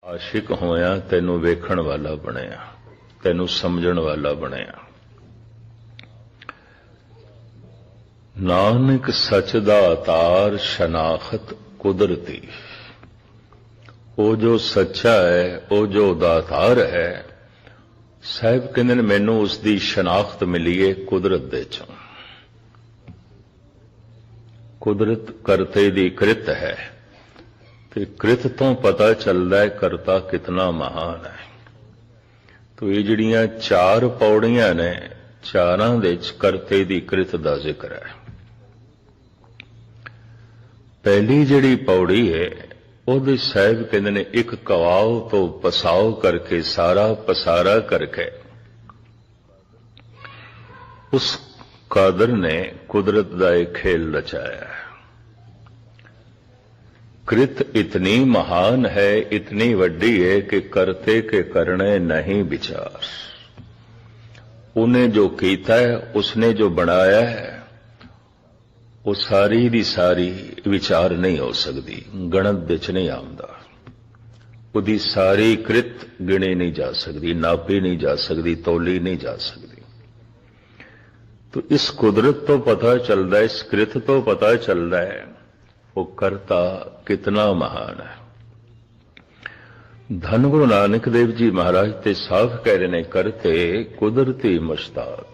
आशिक होया तैनू वेखण वाला बनिया, तैनू समझण वाला बनिया। नानक सच दा अवतार शनाखत कुदरती। वो जो सच्चा है, वो जो दातार है, साहिब कहंदे ने मैनू उसकी शनाख्त मिली है कुदरत दे चों। कुदरत करते दी कृत है, तो कृत तो पता चलता है करता कितना महान है। तो ये जड़ियां चार पौड़ियां ने, चारां दे विच करते दी कृत दा जिक्र है। पहली जड़ी पौड़ी है ਉਹਦੇ साहिब कहते ने एक कवाओ तो पसाओ करके सारा पसारा करके उस कादर ने कुदरत का एक खेल रचाया है। कृत इतनी महान है, इतनी वड्डी है कि करते के करने नहीं विचार। उन्हें जो कीता है, उसने जो बनाया है, वो सारी दी सारी विचार नहीं हो सकती, गणत विच नहीं आंदा। उहदी सारी कृत गिणी नहीं जा सकती, नापी नहीं जा सकती, तोली नहीं जा सकती। तो इस कुदरत तो पता चलता है, इस कृत तो पता चलता है वो करता कितना महान है। धन गुरु नानक देव जी महाराज ते साफ कह रहे ने, करते कुदरती मुश्ताक।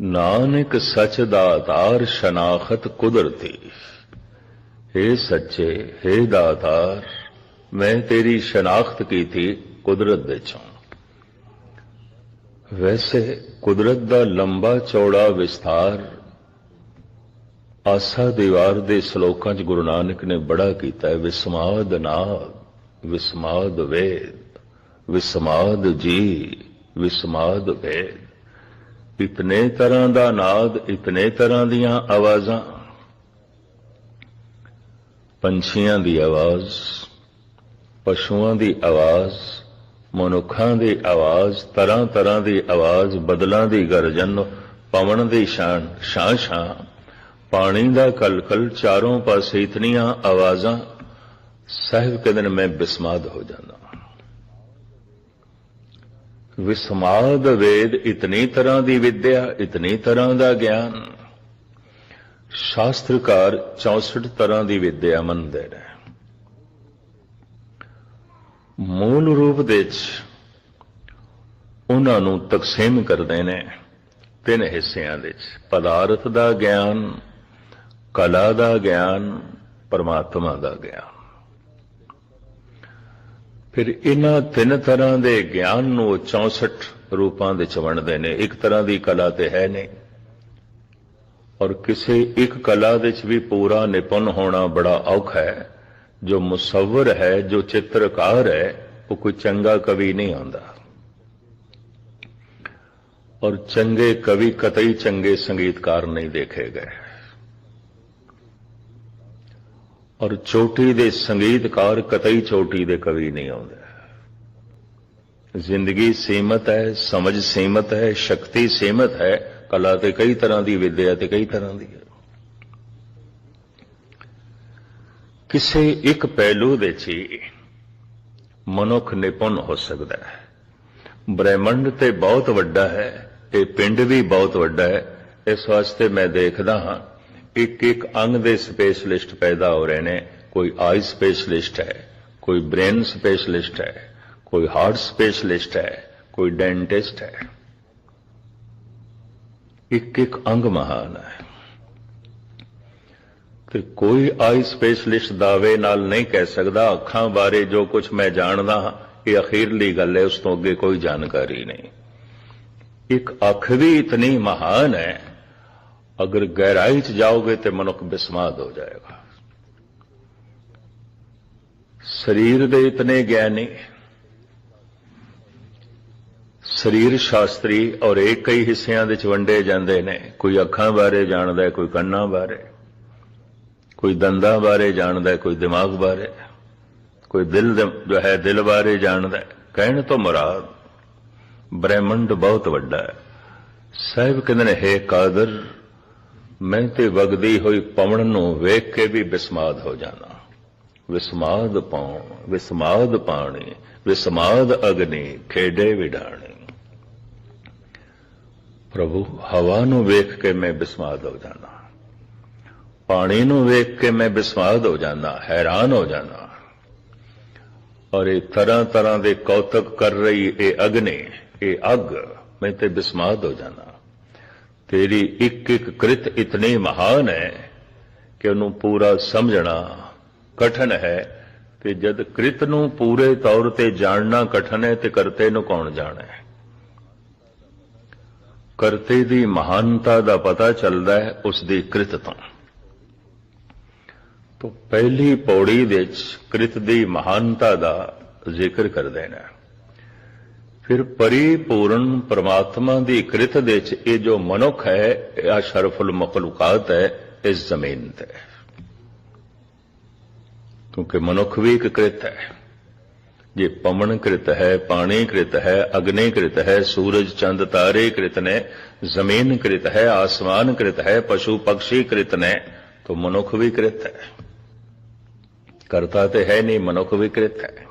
नानक सच दातार शनाखत कुदरती। हे सच्चे, हे दातार, मैं तेरी शनाख्त की थी कुदरत दे चों। वैसे कुदरत दा लंबा चौड़ा विस्तार आसा दीवार दे श्लोकां च गुरु नानक ने बड़ा कीता है। विस्माद नाद, विस्माद वेद, विस्माद जी, विस्माद वेद। इतने तरह दा नाद, इतने तरह दियां आवाज़ां, पंछियां दी आवाज़, पशुआं दी आवाज़, मनुखां दी आवाज़, तरह तरह दी आवाज़, बदलां दी गर्जन, पवन दी शान शां शां, पानी दा कलकल, चारों पासे इतनियां आवाज़ां। साहिब कहते हैं मैं बिस्माद हो जाना। विस्माद वेद, इतनी तरह की विद्या, इतनी तरह का ज्ञान। शास्त्रकार 64 तरह की विद्या मनते हैं। मूल रूप दे उन्हां नूं तकसीम करते हैं 3 हिस्सियां दे। पदार्थ का ज्ञान, कला का ज्ञान, परमात्मा का ज्ञान। फिर इन्हां 3 तरह के ज्ञान नूं 64 रूपां दे वंडदे ने। एक तरह की कला तो है नहीं, और किसी एक कला दे भी पूरा निपुण होना बड़ा औखा है। जो मुसव्वर है, जो चित्रकार है, वो कोई चंगा कवि नहीं आंदा, और चंगे कवि कतई चंगे संगीतकार नहीं देखे गए, और चोटी दे संगीतकार कतई चोटी दे कवि नहीं आते। जिंदगी सीमित है, समझ सीमित है, शक्ति सीमित है। कला ते कई तरह की, विद्या ते कई तरह की है। किसी एक पहलू दे ही मनुख निपुण हो सकता है। ब्रह्मंड ते बहुत वड्डा है, ये पिंड भी बहुत वड्डा है। इस वास्ते मैं देखदा हां एक एक अंग दे स्पेशलिस्ट पैदा हो रहे हैं। कोई आई स्पेशलिस्ट है, कोई ब्रेन स्पेशलिस्ट है, कोई हार्ट स्पेशलिस्ट है, कोई डेंटिस्ट है। एक एक अंग महान है। तो कोई आई स्पेशलिस्ट दावे नाल नहीं कह सकता अखां बारे जो कुछ मैं जानदा ये अखीरली गल है, उस तो अगे कोई जानकारी नहीं। एक अख भी इतनी महान है, अगर गहराई च जाओगे तो मनुख बिस्माद हो जाएगा। शरीर दे इतने ज्ञानी, शरीर शास्त्री और एक कई हिस्सियां दे वंडे जांदे ने। कोई अखां बारे जानदा है, कोई कन्नां बारे, कोई दंदां बारे जानदा है, कोई दिमाग बारे, कोई दिल जो है दिल बारे जानदा है। कहने तो मुराद ब्रह्मंड बहुत वड्डा है। साहिब कहंदे ने हे कादर, मैं ते वगदी हुई पवन नूं वेख के भी बिस्माद हो जाना। विस्माद पाऊं, विस्माद पानी, विस्माद अग्नि खेडे विडाणी। प्रभु हवा नूं वेख के मैं विस्माद हो जाना, पानी नूं वेख के मैं विस्माद हो जाना, हैरान हो जाना। और ये तरह तरह के कौतक कर रही ये अग्नि, ये अग, मैं ते विस्माद हो जाना। तेरी एक एक कृत इतनी महान है कि उन्होंने पूरा समझना कठिन है। कि जद कृत नूं पूरे तौर ते जानना कठिन है तो करते नूं कौन जाने। करते दी महानता दा पता चलता है उसकी कृत तो पहली पौड़ी दे कृत दी महानता दा जिक्र कर देना। फिर परिपूर्ण परमात्मा दी कृत दे ये जो मनुख है अशरफुल मखलूकात है इस जमीन ते, क्योंकि मनुख भी एक कृत है। ये पवन कृत है, पानी कृत है, अग्नि कृत है, सूरज चंद तारे कृत ने, जमीन कृत है, आसमान कृत है, पशु पक्षी कृत ने, तो मनुख भी कृत है। करता तो है नहीं, मनुख भी कृत है।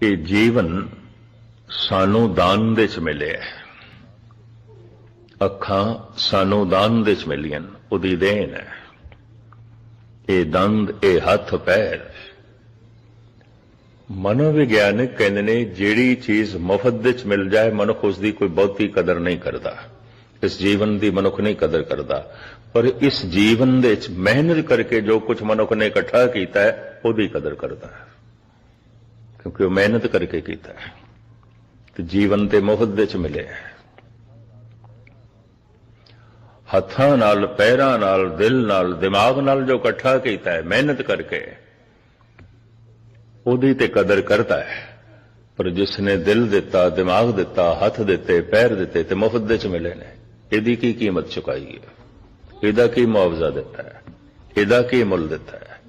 ये जीवन सानू दान दे च मिले है, अखां सानू दान दे च मिलियन, उदी देन है। ये दंद, ये हथ पैर। मनोविग्यानक कहते ने जिहड़ी चीज मुफ्त दे च मिल जाए मनुख उसकी कोई बहुती कदर नहीं करता। इस जीवन की मनुख नहीं कदर करता, पर इस जीवन दे च मेहनत करके जो कुछ मनुख ने इकट्ठा किया है उसकी कदर करता है, क्योंकि वो मेहनत करके किया है। तो जीवन ते मुफ्त दे च मिले है। हत्थां नाल, पैरां नाल, दिल नाल, दिमाग नाल जो इकट्ठा किया है मेहनत करके, उहदी ते कदर करता है। पर जिसने दिल दिता, दिमाग दिता, हथ दिते, पैर दिते ते मुफ्त दे च मिले ने, इहदी की कीमत चुकाई है, इहदा की मुआवजा दिता है, इहदा की मुल दिता है।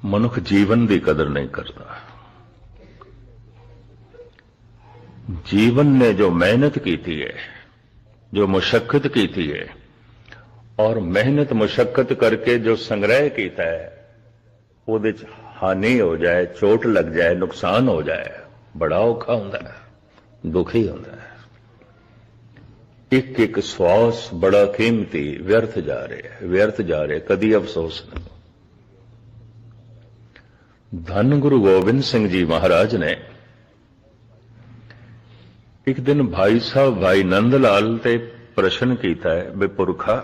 मनुख जीवन की कदर नहीं करता। जीवन ने जो मेहनत की है, जो मुशक्कत की है, और मेहनत मुशक्कत करके जो संग्रह किया है ਉਹਦੇ ਚ हानि हो जाए, चोट लग जाए, नुकसान हो जाए, बड़ा औखा होता है, दुखी होता है। एक एक श्वास बड़ा कीमती व्यर्थ जा रहे, व्यर्थ जा रहे, कदी अफसोस नहीं। धन गुरु गोबिंद सिंह जी महाराज ने एक दिन भाई साहब भाई नंद लाल ते प्रश्न किया है, बे पुरखा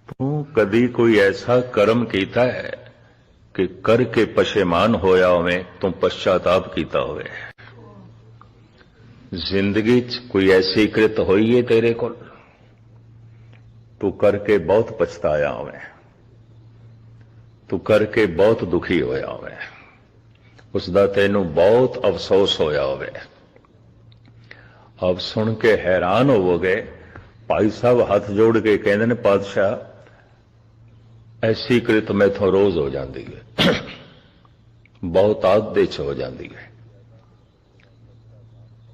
तू कदी कोई ऐसा कर्म किया है कि करके पशेमान होया होवे, तू पश्चाताप किया होवे। जिंदगी च कोई ऐसी कृत होई है तेरे को तू करके बहुत पछताया होवे, तू करके बहुत दुखी होया होवे, उसदा तैनू बहुत अफसोस होया होवे। अब सुन के हैरान होवोगे। भाई साहब हाथ जोड़ के कहते ने, पातशाह ऐसी कृत मैथों रोज हो जाती है, बहुत आदे च हो जाती है।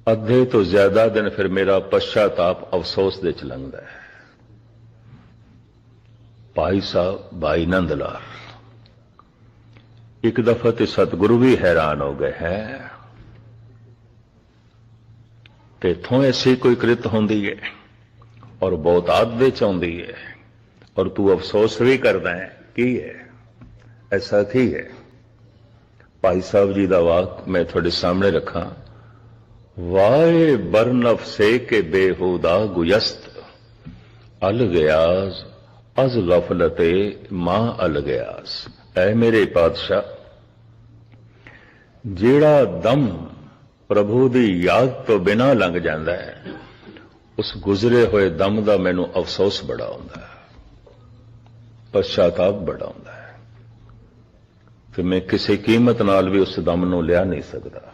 अद्धे तो ज्यादा दिन फिर मेरा पश्चाताप अफसोस दे च लंघदा है। भाई साहब भाई नंद लाल एक दफा तो सतगुरु भी हैरान हो गए हैं, तेथों ऐसी कोई कृत होंदी है और बहुत आदे च आउंदी है, और तू अफसोस भी करता है की है, ऐसा की है। भाई साहब जी का वाक मैं थोड़े सामने रखा। वाए बरनफ से के बेहुदा गुयस्त अल गयास अज गफलते मां अल गयास। ऐ मेरे पातशाह, जेड़ा दम प्रभु की याद तो बिना लंघ जाता है, उस गुजरे हुए दम का मैनू अफसोस बड़ा होता है, पश्चाताप बड़ा होता है। फिर मैं किसी कीमत नाल भी उस दम नूं लिया नहीं सकता,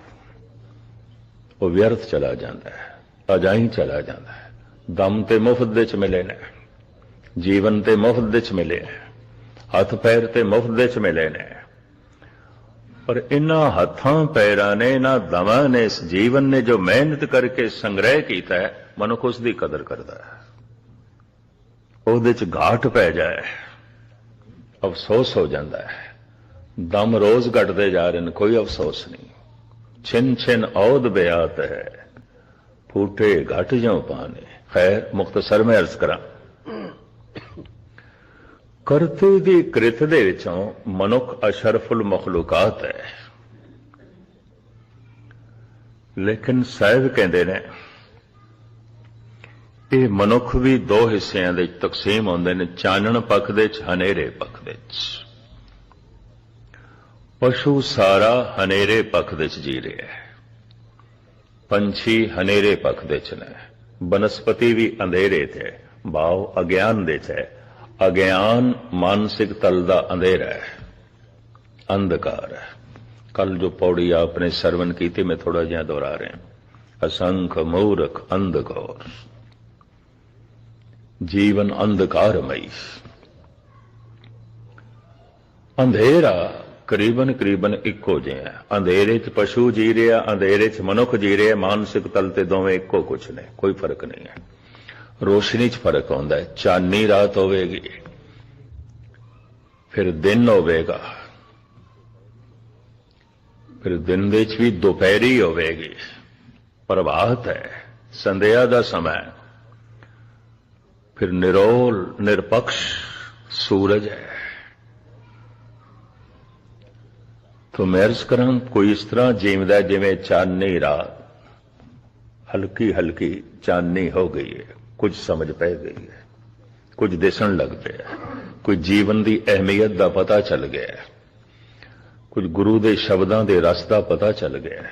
वो व्यर्थ चला जाता है, अजाई चला जाता है। दम ते मुफ्त दे च मिले ने, जीवन ते मुफ्त दे च मिले, हथ पैर ते मुफ्त दे च मिले ने, पर इन्हां हथां पैरां ने, इन्हां दमां ने, इस जीवन ने जो मेहनत करके संग्रह किया है, मनुख उसकी कदर करता है। ਉਹਦੇ ਚ ਘਾਟ ਪੈ ਜਾਏ, ਅਫਸੋਸ ਹੋ ਜਾਂਦਾ ਹੈ। ਦਮ ਰੋਜ਼ ਘਟਦੇ ਜਾ ਰਹੇ ਨੇ, ਕੋਈ ਅਫਸੋਸ ਨਹੀਂ। छिन छिन औद बयात है, फूटे घट जो पाने। खैर मुख्तसर में अर्ज करा, करते दी कृत दे विचों मनुख अशरफुल मखलूकात है, लेकिन साहिब कहते ने ये मनुख भी दो हिस्सों दे तकसीम होंदे ने, चानण पख दे च, हनेरे पख दे च। पशु सारा हनेरे पख दे च जी रहा है, पंछी हनेरे पख दे च ने, बनस्पति भी अंधेरे च है, भाव अज्ञान दे च है। अज्ञान मानसिक तल दा अंधेरा है, अंधकार है। कल जो पौड़ी आपने सरवण की थी, मैं थोड़ा जिहा दोहरा रहे हैं। असंख्य मूर्ख अंधकार, जीवन अंधकारमयी, अंधेरा करीबन करीबन इको जिहा। अंधेरे च पशु जी रहा, अंधेरे च मनुख जी रहा, मानसिक तल ते दोवें इको कुछ ने, कोई फर्क नहीं है। रोशनी च फर्क आउंदा है, चानी रात होवेगी, फिर दिन होवेगा, फिर दिन दे च भी दोपहरी होवेगी, प्रभात है, संध्या दा समय, फिर निरोल निरपक्ष सूरज है। तो मैं अर्ज करा, कोई इस तरह जीवदा जिवें चाननी रात, हल्की हल्की चाननी हो गई है, कुछ समझ पै गई है, कुछ दिसन लग पिया, कोई जीवन की अहमियत का पता चल गया, कुछ गुरु के शब्दों के रस का पता चल गया,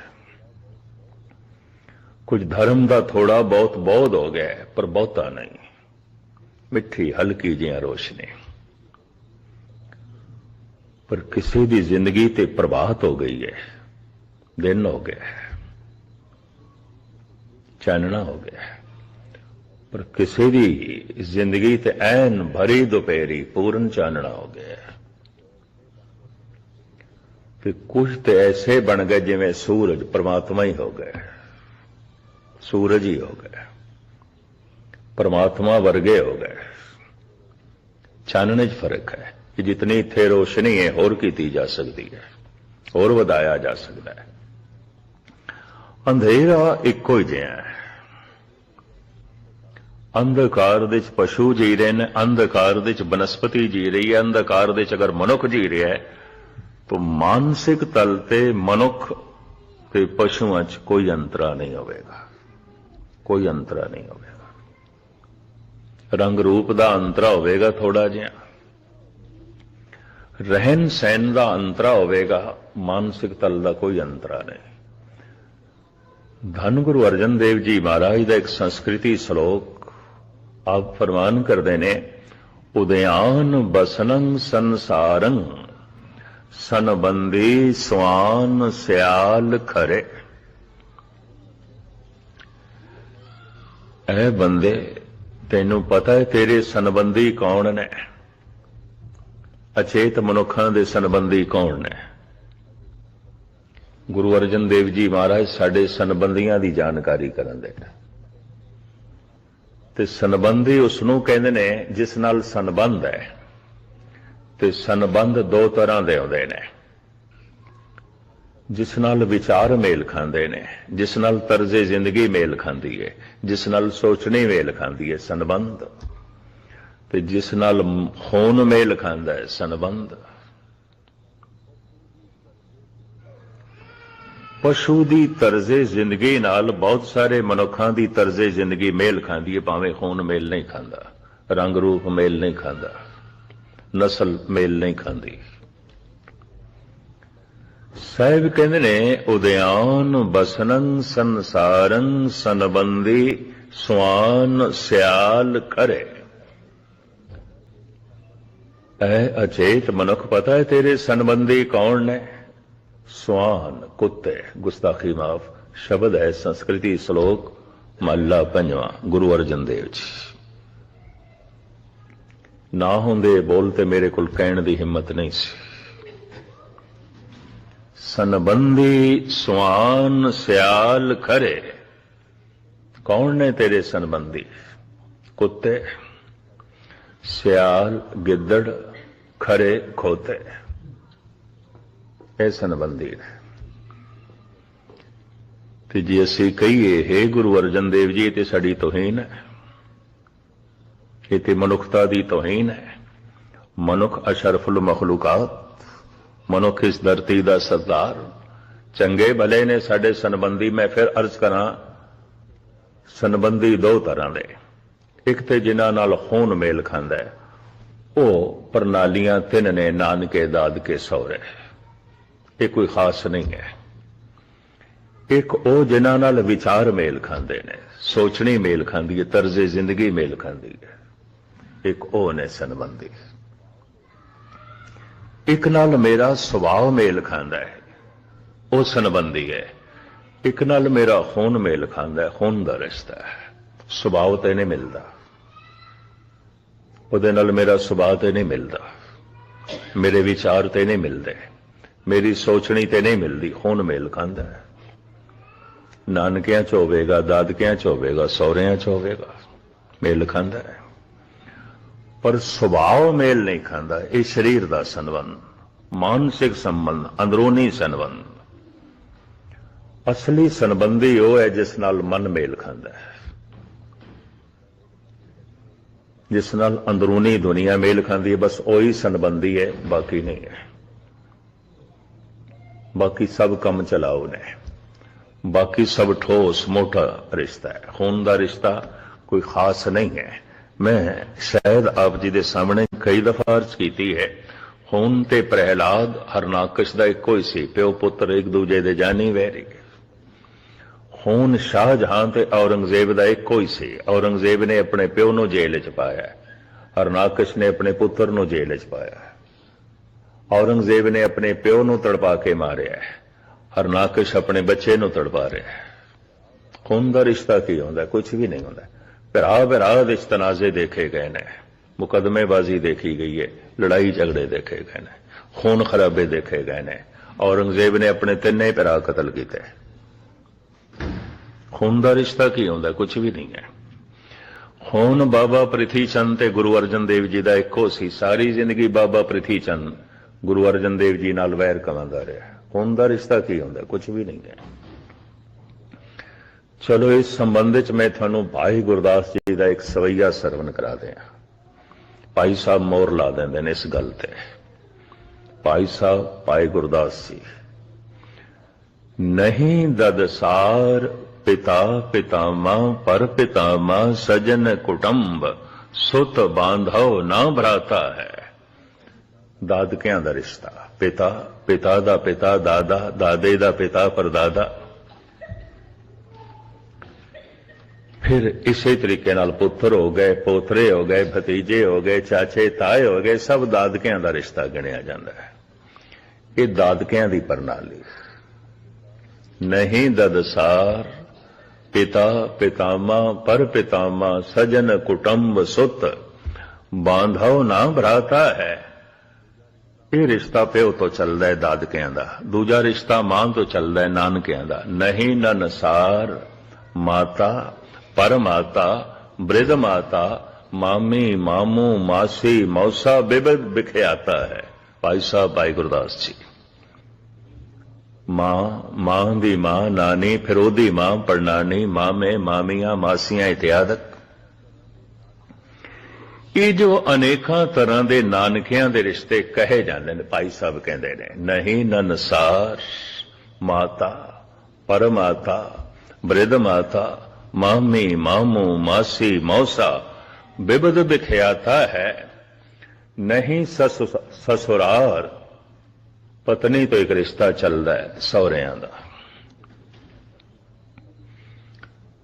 कुछ धर्म का थोड़ा बहुत बोध हो गया, पर बहुता नहीं। मिठी हल्की जिहा रोशनी, पर किसी की जिंदगी ते प्रभात हो गई है, दिन हो गया है, चानना हो गया है। पर किसी की जिंदगी ते ऐन भरी दोपहरी पूर्ण चानना हो गया है। फिर कुछ तो ऐसे बन गए जिवें सूरज परमात्मा ही हो गए, सूरज ही हो गए, परमात्मा वर्गे हो गए। चानने च फर्क है कि जितनी इत्थे रोशनी है होर की जा सकती है, होर वधाया जा सकता है। अंधेरा इको ही जिहा है। अंधकार दे च पशु जी रहे हैं, अंधकार दे च बनस्पति जी रही है, अंधकार दे च अगर मनुख जी रहा है, तो मानसिक तल ते मनुख ते पशुओं च कोई अंतरा नहीं होगा, कोई अंतरा नहीं होगा। रंग रूप का अंतरा होगा थोड़ा जिहा, रहन सहन का अंतरा होगा, मानसिक तल का कोई अंतरा नहीं। धन गुरु अर्जन देव जी महाराज का एक संस्कृति श्लोक आप फरमान करते ने, उदयान बसनं संसारं सनबंदी स्वान स्याल खरे। ऐ बंदे, तेनू पता है तेरे सनबंदी कौन ने? अचेत मनुखों के सनबंदी कौन ने? गुरु अर्जन देव जी महाराज साडे सनबंदियां की जानकारी करन दे। ते सनबंदी उसनूं कहंदे ने जिस नाल सनबंध है। ते सनबंध दो तरह दे होंदे ने, जिस नाल विचार मेल खांदे ने, जिस नाल तर्जे जिंदगी मेल खांदी है, जिस नाल सोचनी मेल खांदी है सनबंध, ते जिस नाल खून मेल खांदा है सनबंध। पशु की तर्जे जिंदगी नाल बहुत सारे मनुखों की तर्जे जिंदगी मेल खांदी है, भावें खून मेल नहीं खांदा, रंग रूप मेल नहीं खांदा, नस्ल मेल नहीं खांदी। साहिब कहते ने, उदयान बसनं संसारं सनबंदी स्वान स्याल करे। ऐ अचेत मनुख, पता है तेरे सनबंदी कौन ने? स्वान कुत्ते, गुस्ताखी माफ शब्द है, संस्कृति श्लोक महला पंजवां, गुरु अर्जन देव जी। ना होंदे बोलते मेरे कोल कहण दी हिम्मत नहीं सी। सनबंदी स्वान स्याल खरे, कौन ने तेरे सनबंदी? कुत्ते। ਸਿਆਲ ਗਿੱਦੜ ਖਰੇ ਖੋਤੇ, ਇਹ ਸੰਬੰਧੀ ਨੇ। ਤੇ ਜੇ ਅਸੀਂ ਕਹੀਏ ਹੈ ਗੁਰੂ ਅਰਜਨ ਦੇਵ ਜੀ, ਤੇ ਸਾਡੀ ਤੋਹੀਨ ਹੈ, ਇਹ ਤੇ ਮਨੁੱਖਤਾ ਦੀ ਤੋਹੀਨ ਹੈ। ਮਨੁੱਖ ਅਸ਼ਰਫੁਲ ਮਖਲੂਕਾਤ, ਮਨੁੱਖ ਇਸ ਧਰਤੀ ਦਾ ਸਰਦਾਰ। ਚੰਗੇ ਭਲੇ ਨੇ ਸਾਡੇ ਸੰਬੰਧੀ। ਮੈਂ ਫਿਰ ਅਰਜ਼ ਕਰਾਂ, ਸੰਬੰਧੀ ਦੋ ਤਰ੍ਹਾਂ ਦੇ। ਇੱਕ ਤੇ ਜਿਨ੍ਹਾਂ ਨਾਲ ਖੂਨ ਮੇਲ ਖਾਂਦਾ ਹੈ, ਉਹ ਪ੍ਰਣਾਲੀਆਂ ਤਿੰਨ ਨੇ, ਨਾਨਕੇ ਦਾਦਕੇ ਸਹੁਰੇ, ਇਹ ਕੋਈ ਖਾਸ ਨਹੀਂ ਹੈ। ਇੱਕ ਉਹ ਜਿਨ੍ਹਾਂ ਨਾਲ ਵਿਚਾਰ ਮੇਲ ਖਾਂਦੇ ਨੇ, ਸੋਚਣੀ ਮੇਲ ਖਾਂਦੀ ਹੈ, ਤਰਜ਼ੇ ਜ਼ਿੰਦਗੀ ਮੇਲ ਖਾਂਦੀ ਹੈ, ਇੱਕ ਉਹ ਨੇ ਸੰਬੰਧੀ। ਇੱਕ ਨਾਲ ਮੇਰਾ ਸੁਭਾਅ ਮੇਲ ਖਾਂਦਾ ਹੈ, ਉਹ ਸੰਬੰਧੀ ਹੈ। ਇੱਕ ਨਾਲ ਮੇਰਾ ਖੂਨ ਮੇਲ ਖਾਂਦਾ ਹੈ, ਖੂਨ ਦਾ ਰਿਸ਼ਤਾ ਹੈ। ਸੁਭਾਅ ਤੇ ਨਹੀਂ ਮਿਲਦਾ, ਉਹਦੇ ਨਾਲ ਮੇਰਾ ਸੁਭਾਅ ਤੇ ਨਹੀਂ ਮਿਲਦਾ, ਮੇਰੇ ਵਿਚਾਰ ਤੇ ਨਹੀਂ ਮਿਲਦੇ, ਮੇਰੀ ਸੋਚਣੀ ਤੇ ਨਹੀਂ ਮਿਲਦੀ। ਖੂਨ ਮੇਲ ਖਾਂਦਾ ਹੈ, ਨਾਨਕਿਆਂ ਚ ਹੋਵੇਗਾ, ਦਾਦਕਿਆਂ ਚ ਹੋਵੇਗਾ, ਸਹੁਰਿਆਂ ਚ ਹੋਵੇਗਾ, ਮੇਲ ਖਾਂਦਾ ਹੈ। ਪਰ ਸੁਭਾਅ ਮੇਲ ਨਹੀਂ ਖਾਂਦਾ। ਇਹ ਸਰੀਰ ਦਾ ਸੰਬੰਧ, ਮਾਨਸਿਕ ਸੰਬੰਧ, ਅੰਦਰੂਨੀ ਸੰਬੰਧ। ਅਸਲੀ ਸੰਬੰਧੀ ਉਹ ਹੈ ਜਿਸ ਨਾਲ ਮਨ ਮੇਲ ਖਾਂਦਾ ਹੈ, ਜਿਸ ਨਾਲ ਅੰਦਰੂਨੀ ਦੁਨੀਆ ਮੇਲ ਖਾਂਦੀ ਹੈ। ਬਸ ਉਹੀ ਸੰਬੰਧੀ ਹੈ, ਬਾਕੀ ਨਹੀਂ ਹੈ। ਬਾਕੀ ਸਭ ਕੰਮ ਚਲਾਓ ਨੇ, ਬਾਕੀ ਸਭ ਠੋਸ ਮੋਟਾ ਰਿਸ਼ਤਾ ਹੈ। ਖੂਨ ਦਾ ਰਿਸ਼ਤਾ ਕੋਈ ਖਾਸ ਨਹੀਂ ਹੈ। ਮੈਂ ਸ਼ਾਇਦ ਆਪ ਜੀ ਦੇ ਸਾਹਮਣੇ ਕਈ ਦਫਾ ਅਰਜ਼ ਕੀਤੀ ਹੈ, ਖੂਨ ਤੇ ਪ੍ਰਹਿਲਾਦ ਹਰਨਾਕਸ਼ ਦਾ ਇੱਕੋ ਹੀ ਸੀ, ਪਿਓ ਪੁੱਤਰ ਇੱਕ ਦੂਜੇ ਦੇ ਜਾਨੀ ਵੈਰੀ। ਖੂਨ ਸ਼ਾਹਜਹਾਨ ਤੇ ਔਰੰਗਜ਼ੇਬ ਦਾ ਇੱਕੋ ਹੀ ਸੀ। ਔਰੰਗਜ਼ੇਬ ਨੇ ਆਪਣੇ ਪਿਓ ਨੂੰ ਜੇਲ੍ਹ 'ਚ ਪਾਇਆ, ਹਰਨਾਕਸ਼ ਨੇ ਆਪਣੇ ਪੁੱਤਰ ਨੂੰ ਜੇਲ੍ਹ 'ਚ ਪਾਇਆ। ਔਰੰਗਜ਼ੇਬ ਨੇ ਆਪਣੇ ਪਿਓ ਨੂੰ ਤੜਪਾ ਕੇ ਮਾਰਿਆ, ਹਰਨਾਕਸ਼ ਆਪਣੇ ਬੱਚੇ ਨੂੰ ਤੜਪਾ ਰਿਹਾ। ਖੂਨ ਦਾ ਰਿਸ਼ਤਾ ਕੀ ਹੁੰਦਾ? ਕੁਝ ਵੀ ਨਹੀਂ ਹੁੰਦਾ। ਭਰਾ ਭਰਾ ਦੇ ਤਨਾਜ਼ੇ ਦੇਖੇ ਗਏ ਨੇ, ਮੁਕਦਮੇਬਾਜ਼ੀ ਦੇਖੀ ਗਈ ਹੈ, ਲੜਾਈ ਝਗੜੇ ਦੇਖੇ ਗਏ ਨੇ, ਖੂਨ ਖਰਾਬੇ ਦੇਖੇ ਗਏ ਨੇ। ਔਰੰਗਜ਼ੇਬ ਨੇ ਆਪਣੇ ਤਿੰਨੇ ਭਰਾ ਕਤਲ ਕੀਤੇ। ਖੂਨ ਦਾ ਰਿਸ਼ਤਾ ਕੀ ਹੁੰਦਾ? ਕੁਝ ਵੀ ਨਹੀਂ ਹੈ। ਖੂਨ ਬਾਬਾ ਪ੍ਰਿਥੀ ਚੰਦ ਤੇ ਗੁਰੂ ਅਰਜਨ ਦੇਵ ਜੀ ਦਾ ਇੱਕੋ ਸੀ। ਸਾਰੀ ਜ਼ਿੰਦਗੀ ਬਾਬਾ ਪ੍ਰਿਥੀ ਚੰਦ ਗੁਰੂ ਅਰਜਨ ਦੇਵ ਜੀ ਨਾਲ ਵੈਰ ਕਮਾਉਂਦਾ ਰਿਹਾ। ਖੂਨ ਦਾ ਰਿਸ਼ਤਾ ਕੀ ਹੁੰਦਾ? ਕੁਝ ਵੀ ਨਹੀਂ ਹੈ। ਚਲੋ ਇਸ ਸੰਬੰਧ ਵਿੱਚ ਮੈਂ ਤੁਹਾਨੂੰ ਭਾਈ ਗੁਰਦਾਸ ਜੀ ਦਾ ਇੱਕ ਸਵਈਆ ਸਰਵਣ ਕਰਾ ਦਿਆਂ। ਭਾਈ ਸਾਹਿਬ ਮੋਹਰ ਲਾ ਦਿੰਦੇ ਨੇ ਇਸ ਗੱਲ ਤੇ। ਭਾਈ ਸਾਹਿਬ ਭਾਈ ਗੁਰਦਾਸ ਜੀ, ਨਹੀਂ ਦਦਸਾਰ ਪਿਤਾ ਪਿਤਾਮਾ ਪਰ ਪਿਤਾਮਾ ਸਜਨ ਕੁਟੰਬ ਸੁਤ ਬਾਂਧਵ ਨਾ ਭਰਾਤਾ ਹੈ। ਦਾਦਕਿਆਂ ਦਾ ਰਿਸ਼ਤਾ, ਪਿਤਾ, ਪਿਤਾ ਦਾ ਪਿਤਾ, ਦਾਦਾ, ਦਾਦੇ ਦਾ ਪਿਤਾ, ਪਰਦਾਦਾ। ਫਿਰ ਇਸੇ ਤਰੀਕੇ ਨਾਲ ਪੁੱਤਰ ਹੋ ਗਏ, ਪੋਤਰੇ ਹੋ ਗਏ, ਭਤੀਜੇ ਹੋ ਗਏ, ਚਾਚੇ ਤਾਏ ਹੋ ਗਏ, ਸਭ ਦਾਦਕਿਆਂ ਦਾ ਰਿਸ਼ਤਾ ਗਿਣਿਆ ਜਾਂਦਾ ਹੈ। ਇਹ ਦਾਦਕਿਆਂ ਦੀ ਪ੍ਰਣਾਲੀ। ਨਹੀਂ ਦਦਸਾਰ ਪਿਤਾ ਪਿਤਾਮਾ ਪਰ ਪਿਤਾਮਾ ਸਜਨ ਕੁਟੰਬ ਸੁਤ ਬਾਂਧਵ ਨਾ ਭਰਾਤਾ ਹੈ। ਇਹ ਰਿਸ਼ਤਾ ਪਿਓ ਤੋਂ ਚੱਲਦਾ ਹੈ, ਦਾਦਕਿਆਂ ਦਾ। ਦੂਜਾ ਰਿਸ਼ਤਾ ਮਾਂ ਤੋਂ ਚੱਲਦਾ ਹੈ, ਨਾਨਕਿਆਂ ਦਾ। ਨਹੀਂ ਨਨਸਾਰ ਮਾਤਾ ਪਰ ਮਾਤਾ ਬ੍ਰਿਧ ਮਾਤਾ ਮਾਮੀ ਮਾਮੂ ਮਾਸੀ ਮੌਸਾ ਬਿਬਦ ਬਿਖਿਆਤਾ ਹੈ। ਭਾਈ ਸਾਹਿਬ ਭਾਈ ਗੁਰਦਾਸ ਜੀ। ਮਾਂ ਦੀ ਮਾਂ ਨਾਨੀ, ਫਿਰ ਉਹਦੀ ਮਾਂ ਪੜਨਾਨੀ, ਮਾਮੇ ਮਾਮੀਆਂ ਮਾਸੀਆਂ ਇਤਿਆਦਿਕ। ਇਹ ਜੋ ਅਨੇਕਾਂ ਤਰ੍ਹਾਂ ਦੇ ਨਾਨਕਿਆਂ ਦੇ ਰਿਸ਼ਤੇ ਕਹੇ ਜਾਂਦੇ ਨੇ, ਭਾਈ ਸਾਹਿਬ ਕਹਿੰਦੇ ਨੇ ਨਹੀਂ ਨਨਸਾਰ ਮਾਤਾ ਪਰਮਾਤਾ ਬ੍ਰਿਧ ਮਾਤਾ ਮਾਮੀ ਮਾਮੂ ਮਾਸੀ ਮੌਸਾ ਬਿਬਦ ਬਿਖਿਆਤਾ ਹੈ। ਨਹੀਂ ਸਸੁਰਾਰ, ਪਤਨੀ ਤੋਂ ਇੱਕ ਰਿਸ਼ਤਾ ਚੱਲਦਾ ਹੈ ਸਹੁਰਿਆਂ ਦਾ,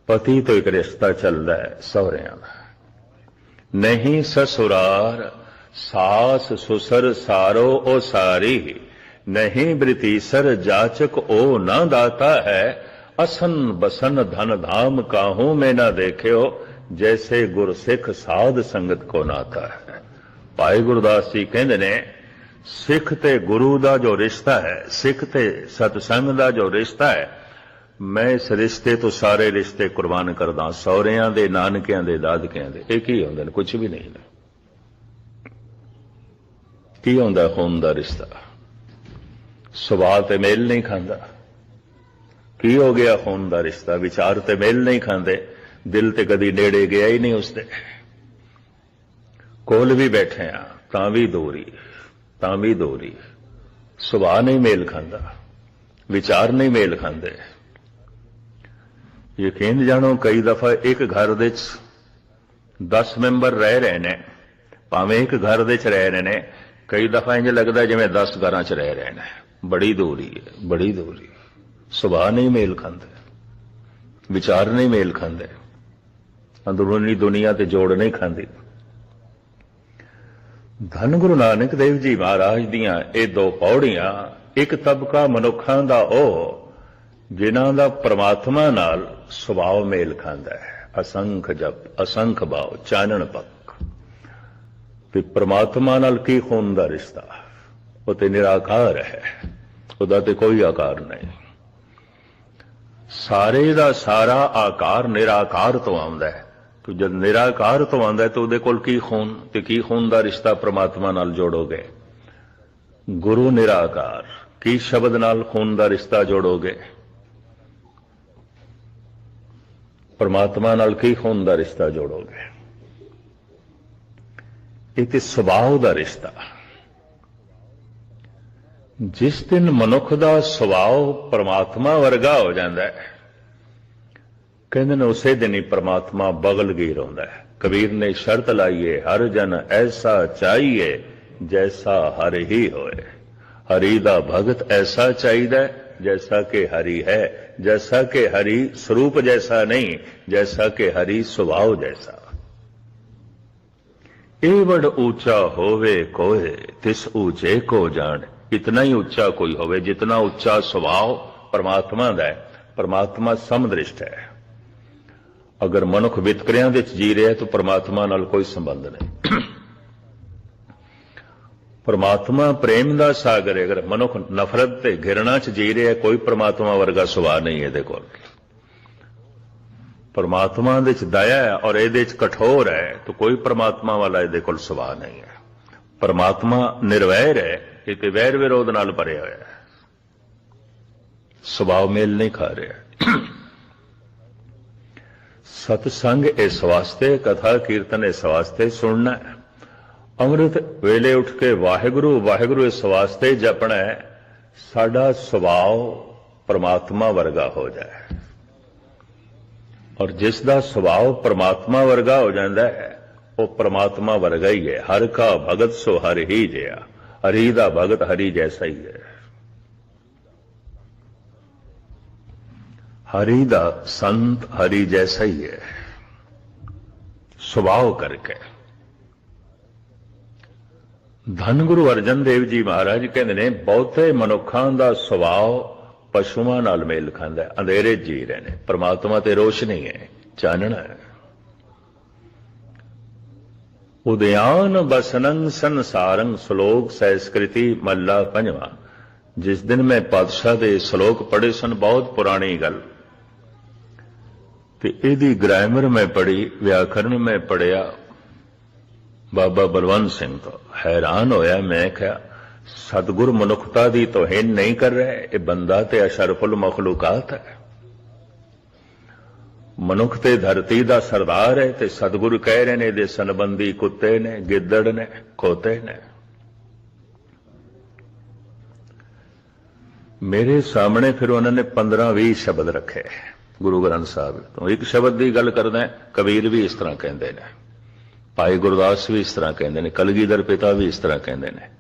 ਪਤੀ ਤੋਂ ਇੱਕ ਰਿਸ਼ਤਾ ਚੱਲਦਾ ਹੈ ਸਹੁਰਿਆਂ ਦਾ। ਨਹੀਂ ਸਸੁਰਾਰ ਸਾਸ ਸੁਸਰ ਸਾਰੋ ਉਹ ਸਾਰੀ, ਨਹੀਂ ਬ੍ਰਿਤੀਸਰ ਜਾਚਕ ਉਹ ਨਾ ਦਾਤਾ ਹੈ। ਅਸਨ ਬਸਨ ਧਨ ਧਾਮ ਕਾਹੂ ਮੈਂ ਨਾ ਦੇਖਿਓ, ਜੈਸੇ ਗੁਰਸਿੱਖ ਸਾਧ ਸੰਗਤ ਕੋ ਨਾਤਾ ਹੈ। ਭਾਈ ਗੁਰਦਾਸ ਜੀ ਕਹਿੰਦੇ ਨੇ ਸਿੱਖ ਤੇ ਗੁਰੂ ਦਾ ਜੋ ਰਿਸ਼ਤਾ ਹੈ, ਸਿੱਖ ਤੇ ਸਤਸੰਗ ਦਾ ਜੋ ਰਿਸ਼ਤਾ ਹੈ, ਮੈਂ ਇਸ ਰਿਸ਼ਤੇ ਤੋਂ ਸਾਰੇ ਰਿਸ਼ਤੇ ਕੁਰਬਾਨ ਕਰਦਾ। ਸਹੁਰਿਆਂ ਦੇ, ਨਾਨਕਿਆਂ ਦੇ, ਦਾਦਕਿਆਂ ਦੇ। ਇਹ ਕੀ ਹੁੰਦੇ ਨੇ? ਕੁਝ ਵੀ ਨਹੀਂ ਨੇ। की आउंदा खून दा रिश्ता, सुभाव ते मेल नहीं खांदा। की हो गया खून दा रिश्ता, विचार ते मेल नहीं खांदे, दिल ते कदी नेड़े गया ही नहीं उसदे। कोल भी बैठे आ तां भी दूरी, सुभाव नहीं मेल खांदा, विचार नहीं मेल खांदे। यकीन जानो कई दफा एक घर दे 10 मैंबर रह रहे ने, भावें एक घर दे रह रहे ने, कई दफा इंज लगता जिवें 10 घरां च रह रहे ने। बड़ी दूरी, सुभाव नहीं मेल खांदे, विचार नहीं मेल खांदे, अंदरूनी दुनिया ते जोड़ नहीं खांदी। धन गुरु नानक देव जी महाराज दियां ये 2 पौड़ियां, एक तबका मनुखां दा ओ जिन्हां दा परमात्मा नाल सुभाव मेल खांदा है। असंख जप, असंख भाव, चानण पक। ते परमात्मा नाल की खून दा रिश्ता, वो ते निराकार है, उहदा ते कोई आकार नहीं। सारे दा सारा आकार निराकार तो आउंदा है। तो जब निराकार तो आंदा है तो उहदे कोल की खून, ते की खून दा रिश्ता परमात्मा नाल जोड़ोगे। गुरु निराकार, की शब्द नाल खून दा रिश्ता जोड़ोगे। परमात्मा नाल की खून दा रिश्ता जोड़ोगे। एक सुभाव दा रिश्ता। जिस दिन मनुख दा सुभाव परमात्मा वर्गा हो जाता है, कहते ने उसे दिन ही परमात्मा बगल गिर आउंदा है। कबीर ने शर्त लाइए, हर जन ऐसा चाहिए जैसा हर ही होए। हरि दा भगत ऐसा चाहिए जैसा कि हरि है, जैसा कि हरि स्वरूप जैसा नहीं, जैसा कि हरि स्वभाव जैसा। एवड़ ऊंचा होवे कोय तिस ऊंचे को जान। इतना ही ऊंचा कोई होवे जितना ऊंचा स्वभाव परमात्मा दा है। परमात्मा समदृष्ट है। अगर मनुख वितकरियां दे जी रहा है तो परमात्मा नाल कोई संबंध नहीं। परमात्मा प्रेम दा सागर है। अगर मनुख नफरत ते घिरणा च जी रहा है, कोई परमात्मा वर्गा सुभाव नहीं है। देखो परमात्मा दे च दया है और ये कठोर है, तो कोई परमात्मा वाला ये कोल सुभाव नहीं है। परमात्मा निर्वैर है, ये वैर विरोध नाल भरिया होया है, सुभाव मेल नहीं खा रहा। सतसंग इस वास्ते, कथा कीर्तन इस वास्ते सुनना है। अमृत वेले उठ के वाहिगुरु वाहिगुरु इस वास्ते जपना है, साडा सुभाव परमात्मा वर्गा हो जाए। और जिसका सुभाव परमात्मा वर्गा हो जाता है, वो परमात्मा वर्गा ही है। हर का भगत सो हर ही जिया। हरि दा भगत हरि जैसा ही है। हरि दा संत हरि जैसा ही है, स्वभाव करके। धन गुरु अर्जन देव जी महाराज कहते ने, बहुते मनुखां दा स्वभाव पशुआं नाल मेल खांदा है। अंधेरे जी रहे ने, परमात्मा ते रोशनी है, चानना है। उदयान बसनंग संसारंग, श्लोक संस्कृति मल्ला पंजवा। जिस दिन मैं पातशाह दे श्लोक पढ़े सन, बहुत पुरानी गल, ते इहदी ग्रामर में पढ़ी, व्याकरण में पढ़िया बाबा बलवंत सिंह तो हैरान होया। मैं क्या सतगुर मनुखता दी तौहीन नहीं कर रहे, ये बंदा ते अशरफुल मखलूकात है। मनुख ते धरती दा सरदार है, ते सतगुरु कह रहे ने दे सनबंदी कुत्ते ने, गिद्दड़ ने, खोते ने। मेरे सामने फिर उन्होंने 15-20 शब्द रखे गुरु ग्रंथ साहब तो। एक शब्द की गल करना है, कबीर भी इस तरह कहते हैं, भाई गुरदास भी इस तरह कहते हैं, कलगीधर पिता भी इस तरह कहते हैं।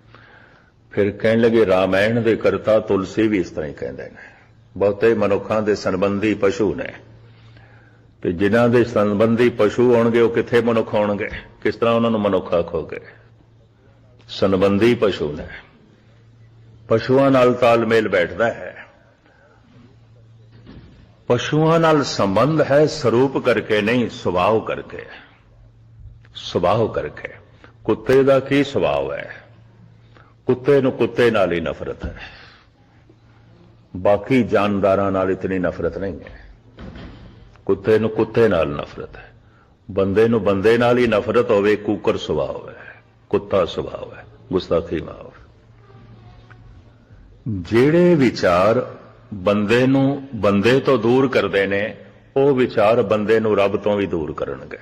फिर कहने लगे रामायण के करता तुलसी भी इस तरह ही कहते हैं। बहुते मनुखों के संबंधी पशु ने, तो जिन्हों के संबंधी पशु होणगे, वो किथे मनुख होणगे? किस तरह उन्होंने मनुख आखोगे? संबंधी पशु ने। पशुओं नाल तालमेल बैठता है। पशुओं नाल संबंध है स्वरूप करके नहीं, स्वभाव करके। स्वभाव करके। कुत्ते का की स्वभाव है? कुत्ते नूं कुत्ते नाल ही नफरत है, बाकी जानदारां नाल इतनी नफरत नहीं है। कुत्ते नूं कुत्ते नाल नफरत है। बंदे नूं बंदे नाल ही नफरत होवे, कूकर स्वभाव है, कुत्ता स्वभाव है। ਗੁਸਤਾਖੀ ਮਾਫ। ਜਿਹੜੇ ਵਿਚਾਰ ਬੰਦੇ ਨੂੰ ਬੰਦੇ ਤੋਂ ਦੂਰ ਕਰਦੇ ਨੇ, ਉਹ ਵਿਚਾਰ ਬੰਦੇ ਨੂੰ ਰੱਬ ਤੋਂ ਵੀ ਦੂਰ ਕਰਨਗੇ।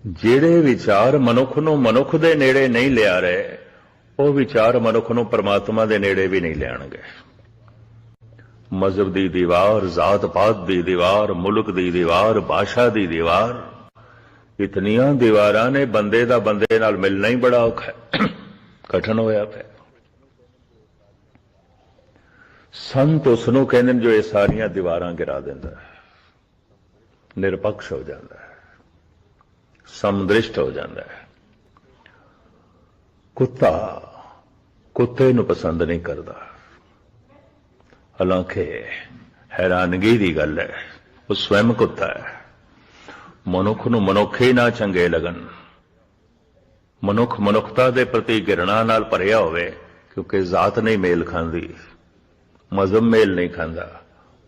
ਜਿਹੜੇ ਵਿਚਾਰ ਮਨੁੱਖ ਨੂੰ ਮਨੁੱਖ ਦੇ ਨੇੜੇ ਨਹੀਂ ਲਿਆ ਰਹੇ, ਉਹ ਵਿਚਾਰ ਮਨੁੱਖ ਨੂੰ ਪਰਮਾਤਮਾ ਦੇ ਨੇੜੇ ਵੀ ਨਹੀਂ ਲਿਆਣਗੇ। ਮਜ਼ਹਬ ਦੀ ਦੀਵਾਰ, ਜ਼ਾਤ ਪਾਤ ਦੀ ਦੀਵਾਰ, ਮੁਲਕ ਦੀ ਦੀਵਾਰ, ਭਾਸ਼ਾ ਦੀ ਦੀਵਾਰ, ਇਤਨੀਆਂ ਦੀਵਾਰਾਂ ਨੇ ਬੰਦੇ ਦਾ ਬੰਦੇ ਨਾਲ ਮਿਲਣਾ ਹੀ ਬੜਾ ਔਖਾ ਹੈ, ਕਠਿਨ ਹੋਇਆ ਪਿਆ। ਸੰਤ ਉਸ ਨੂੰ ਕਹਿੰਦੇ ਨੇ ਜੋ ਇਹ ਸਾਰੀਆਂ ਦੀਵਾਰਾਂ ਗਿਰਾ ਦਿੰਦਾ ਹੈ, ਨਿਰਪੱਖ ਹੋ ਜਾਂਦਾ ਹੈ, ਸਮਦ੍ਰਿਸ਼ਟ ਹੋ ਜਾਂਦਾ ਹੈ। ਕੁੱਤਾ ਕੁੱਤੇ ਨੂੰ ਪਸੰਦ ਨਹੀਂ ਕਰਦਾ, ਹਾਲਾਂਕਿ ਹੈਰਾਨਗੀ ਦੀ ਗੱਲ ਹੈ ਉਹ ਸਵੈਮ ਕੁੱਤਾ ਹੈ। ਮਨੁੱਖ ਨੂੰ ਮਨੁੱਖ ਹੀ ਨਾ ਚੰਗੇ ਲੱਗਣ, ਮਨੁੱਖ ਮਨੁੱਖਤਾ ਦੇ ਪ੍ਰਤੀ ਘਿਰਣਾ ਨਾਲ ਭਰਿਆ ਹੋਵੇ, ਕਿਉਂਕਿ ਜ਼ਾਤ ਨਹੀਂ ਮੇਲ ਖਾਂਦੀ, ਮਜ਼ਹਬ ਮੇਲ ਨਹੀਂ ਖਾਂਦਾ,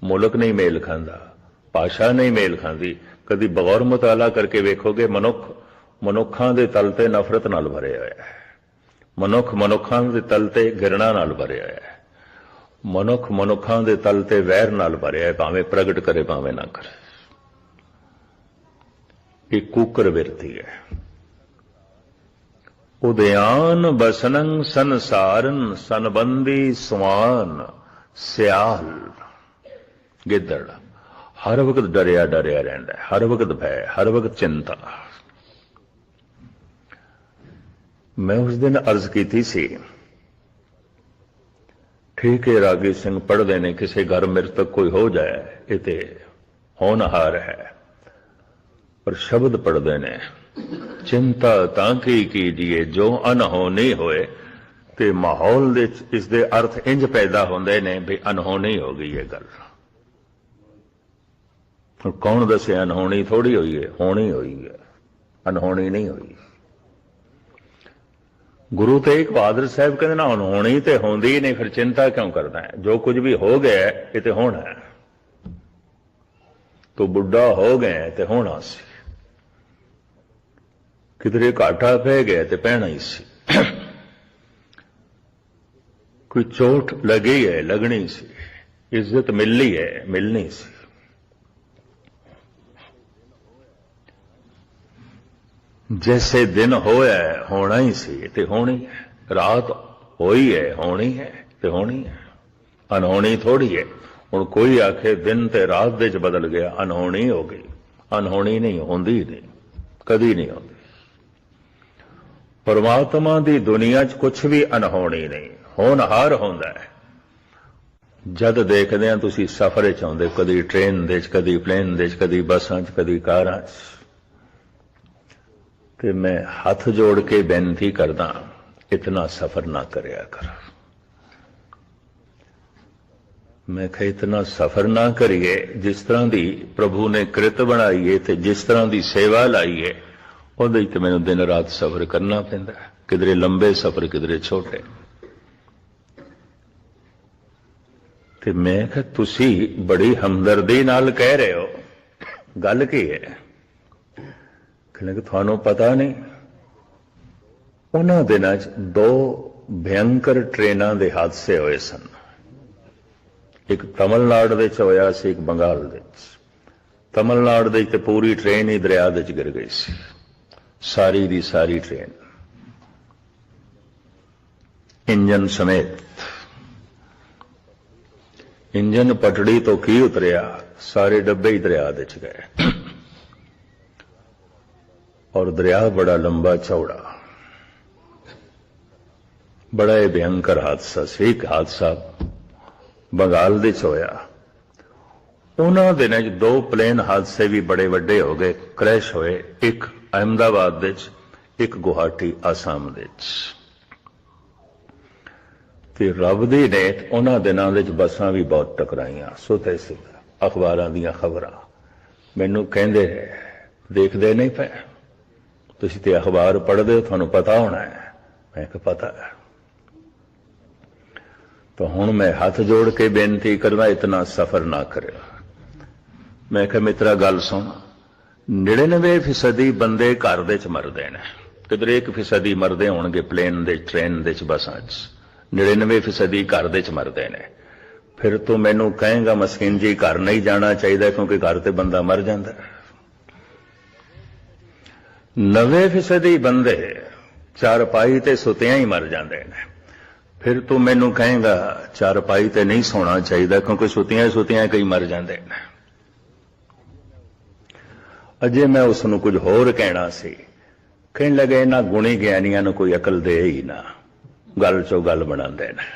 ਮੁਲਕ ਨਹੀਂ ਮੇਲ ਖਾਂਦਾ, ਭਾਸ਼ਾ ਨਹੀਂ ਮੇਲ ਖਾਂਦੀ। ਕਦੀ ਬਗੌਰ ਮੁਤਾਲਾ ਕਰਕੇ ਵੇਖੋਗੇ ਮਨੁੱਖਾਂ ਦੇ ਤਲ ਤੇ ਨਫ਼ਰਤ ਨਾਲ ਭਰਿਆ ਹੋਇਆ ਹੈ, ਮਨੁੱਖ ਮਨੁੱਖਾਂ ਦੇ ਤਲ ਤੇ ਘਿਰਣਾ ਨਾਲ ਭਰਿਆ ਹੋਇਆ ਹੈ, ਮਨੁੱਖ ਮਨੁੱਖਾਂ ਦੇ ਤਲ ਤੇ ਵੈਰ ਨਾਲ ਭਰਿਆ ਹੈ, ਭਾਵੇਂ ਪ੍ਰਗਟ ਕਰੇ ਭਾਵੇਂ ਨਾ ਕਰੇ। ਇਹ ਕੂਕਰ ਬਿਰਤੀ ਹੈ। ਉਦਿਆਨ ਬਸਨੰ ਸੰਸਾਰਨ ਸੰਬੰਧੀ ਸਵਾਨ ਸਿਆਲ। ਗਿੱਦੜ ਹਰ ਵਕਤ ਡਰਿਆ ਡਰਿਆ ਰਹਿੰਦਾ ਹੈ, ਹਰ ਵਕਤ ਭੈ, ਹਰ ਵਕਤ ਚਿੰਤਾ। ਮੈਂ ਉਸ ਦਿਨ ਅਰਜ਼ ਕੀਤੀ ਸੀ, ਠੀਕ ਹੈ ਰਾਗੀ ਸਿੰਘ ਪੜ੍ਹਦੇ ਨੇ, ਕਿਸੇ ਘਰ ਮ੍ਰਿਤਕ ਕੋਈ ਹੋ ਜਾਏ ਇਹ ਤੇ ਹੋਣਹਾਰ ਹੈ, ਪਰ ਸ਼ਬਦ ਪੜ੍ਹਦੇ ਨੇ, ਚਿੰਤਾ ਤਾਂ ਕੀ ਕੀਜੀਏ ਜੋ ਅਨਹੋਣੀ ਹੋਏ। ਤੇ ਮਾਹੌਲ ਦੇ ਇਸ ਦੇ ਅਰਥ ਇੰਜ ਪੈਦਾ ਹੁੰਦੇ ਨੇ ਵੀ ਅਨਹੋਣੀ ਹੋ ਗਈ ਇਹ ਗੱਲ। ਕੌਣ ਦੱਸੇ ਅਨਹੋਣੀ ਥੋੜੀ ਹੋਈ ਹੈ, ਹੋਣੀ ਹੋਈ ਹੈ, ਅਨਹੋਣੀ ਨਹੀਂ ਹੋਈ। ਗੁਰੂ ਤੇਗ ਬਹਾਦਰ ਸਾਹਿਬ ਕਹਿੰਦੇ ਨਾ ਅਨਹੋਣੀ ਤੇ ਹੁੰਦੀ ਨਹੀਂ, ਫਿਰ ਚਿੰਤਾ ਕਿਉਂ ਕਰਦਾ ਹੈ? ਜੋ ਕੁਝ ਵੀ ਹੋ ਗਿਆ ਇਹ ਤੇ ਹੋਣਾ ਹੈ, ਤੂੰ ਬੁੱਢਾ ਹੋ ਗਿਆ ਤੇ ਹੋਣਾ ਸੀ, ਕਿਧਰੇ ਘਾਟਾ ਪੈ ਗਿਆ ਤੇ ਪੈਣਾ ਹੀ ਸੀ, ਕੋਈ ਚੋਟ ਲੱਗੀ ਹੈ ਲੱਗਣੀ ਸੀ, ਇੱਜ਼ਤ ਮਿਲਣੀ ਹੈ ਮਿਲਣੀ ਸੀ। जैसे दिन होया है होना ही सी ते होनी है, रात होई है होनी है ते होनी है, अनहोनी थोड़ी है। हुण कोई आखे दिन ते रात दे च बदल गया, अनहोनी हो गई, अनहोनी नहीं होंदी, नहीं कदी नहीं होंदी। परमात्मा दी दुनिया च कुछ भी अनहोनी नहीं, होनहार होंदा है। जद देखदे हां तुसीं सफर च आउंदे, कदी ट्रेन दे च, कदी प्लेन दे च, कदी बसां च, कदी कारां च, कि मैं हाथ जोड़ के बेनती करदा इतना सफर ना करया कर। मैं कहा इतना सफर ना करिए, जिस तरह की प्रभु ने कृत बनाई है ते जिस तरह की सेवा लाई है उहदे ते मैनूं दिन रात सफर करना पैंदा, किधरे लंबे सफर किधरे छोटे। ते मैं कहा तुसी बड़ी हमदर्दी नाल कह रहे हो, गल की है? थानू पता नहीं, उन्हां दिनां च 2 भयंकर ट्रेनां दे हादसे होए सन, एक तमिलनाडु दे च होया सी, एक बंगाल दे च। तमिलनाडु दे ते पूरी ट्रेन ही दरिया दे च गिर गई सी, सारी दी सारी ट्रेन इंजन समेत। इंजन पटड़ी तो की उतरिया, सारे डब्बे ही दरिया दे च गए, और दरिया बड़ा लंबा चौड़ा, बड़ा ही भयंकर हादसा से। एक हादसा बंगाल दे च होया, उन्हां दिनां च 2 प्लेन हादसे भी बड़े वड्डे हो गए, क्रैश होए, एक अहमदाबाद दे च, एक गुवाहाटी आसाम दे च। ते रब दी नेत उन्हां दिनां दे च बसां भी बहुत टकराइयां, सुते सिद्धा अखबारां दीयां खबरां मैनूं कहंदे देखदे नहीं पे, तुसीं ते अखबार पढ़दे हो, तुहानूं पता होना है। मैं कहा पता है। तो हुण मैं हाथ जोड़ के बेनती करदा इतना सफर ना करो। मैं कहा मित्रा गल सुन, 99% बंदे घर दे च मरदे ने किधरे 1% मरदे होणगे प्लेन दे ट्रेन दे बसां च, 99% घर दे च मरदे ने। फिर तू मैनू कहेगा मस्कीन जी घर नहीं जाना चाहिए क्योंकि घर ते बंदा मर जाता है। 90% बंदे चारपाई ते सुतियां ही मर जाते हैं। फिर तू मैनू कहेगा चारपाई ते नहीं सोना चाहिए क्योंकि सुतियां सुतियां कई मर जाते हैं। अजे मैं उसनू कुछ होर कहना सी, कहने लगे इन्हां गुणी ज्ञानियां नू कोई अकल दे ही ना, गल चो गल बनाते हैं।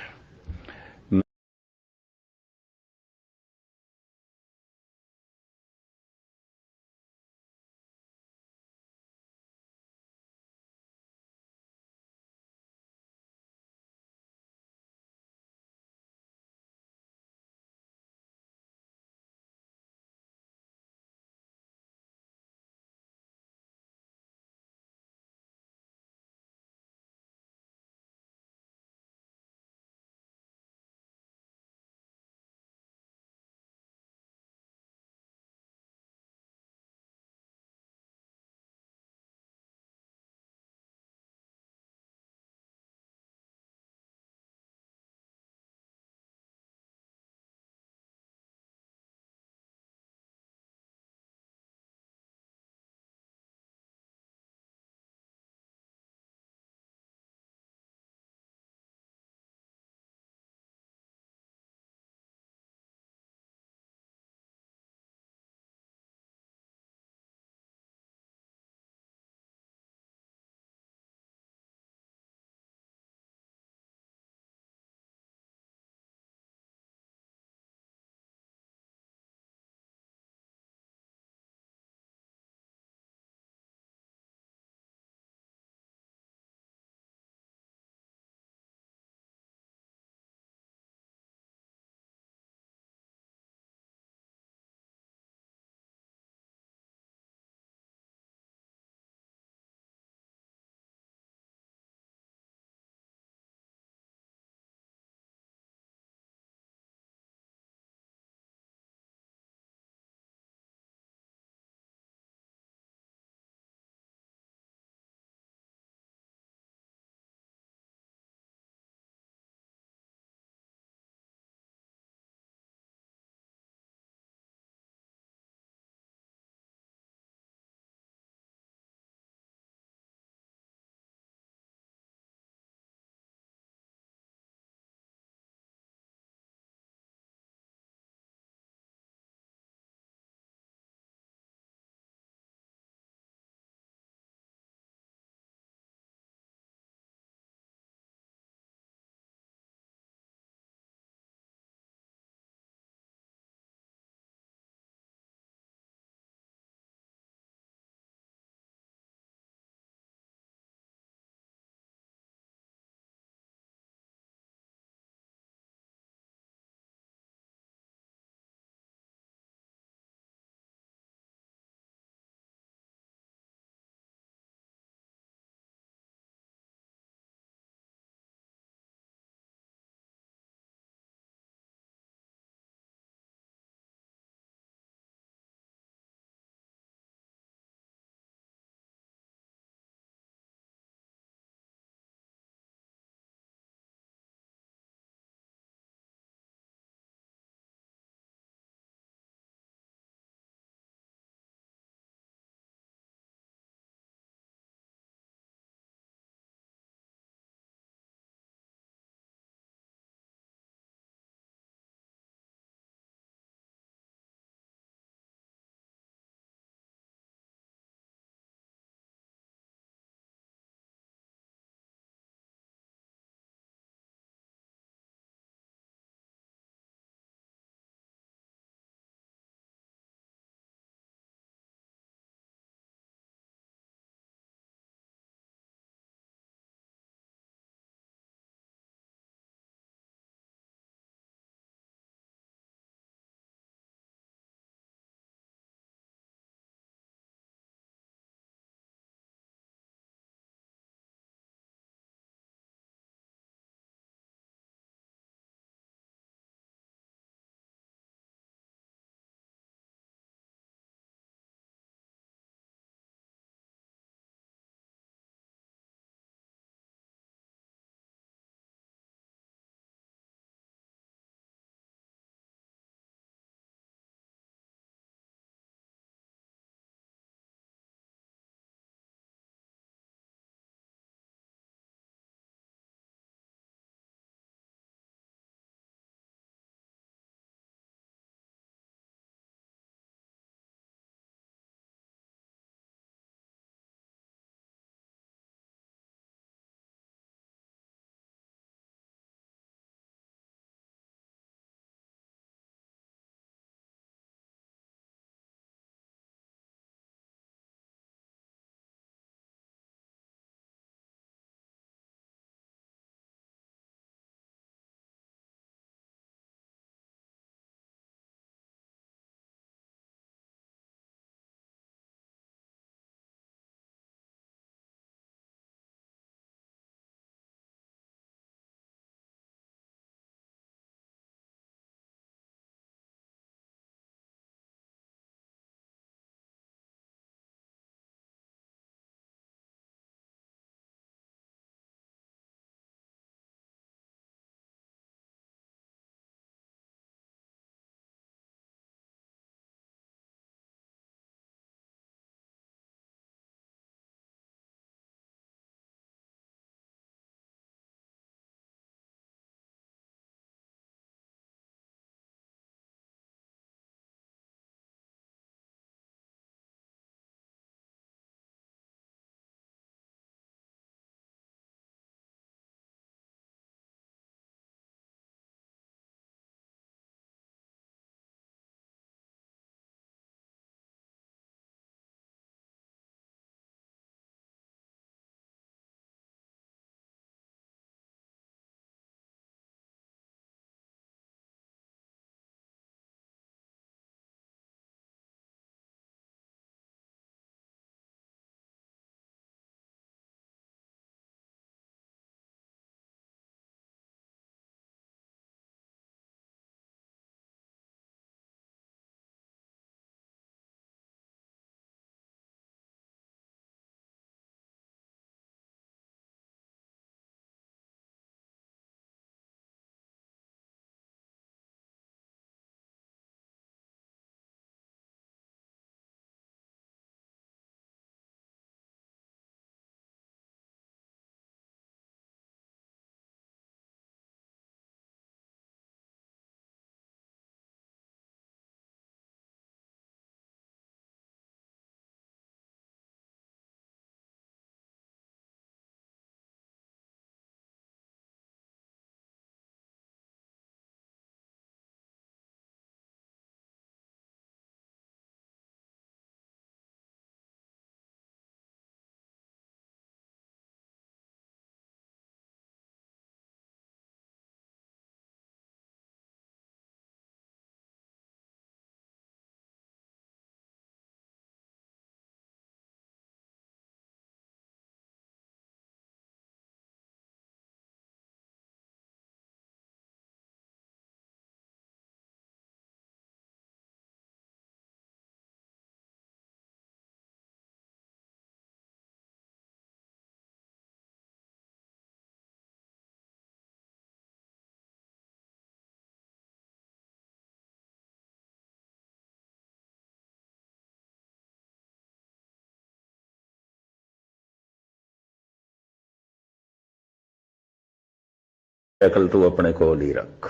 अकल तू अपने कोल ही रख।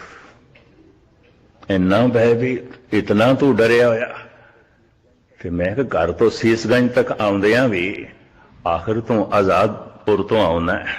इन्ना भय भी, इतना तू डरिया होया। ते मैं घर तो सीसगंज तक आउंदियां भी आखिर तू आजादपुर तो आउना है।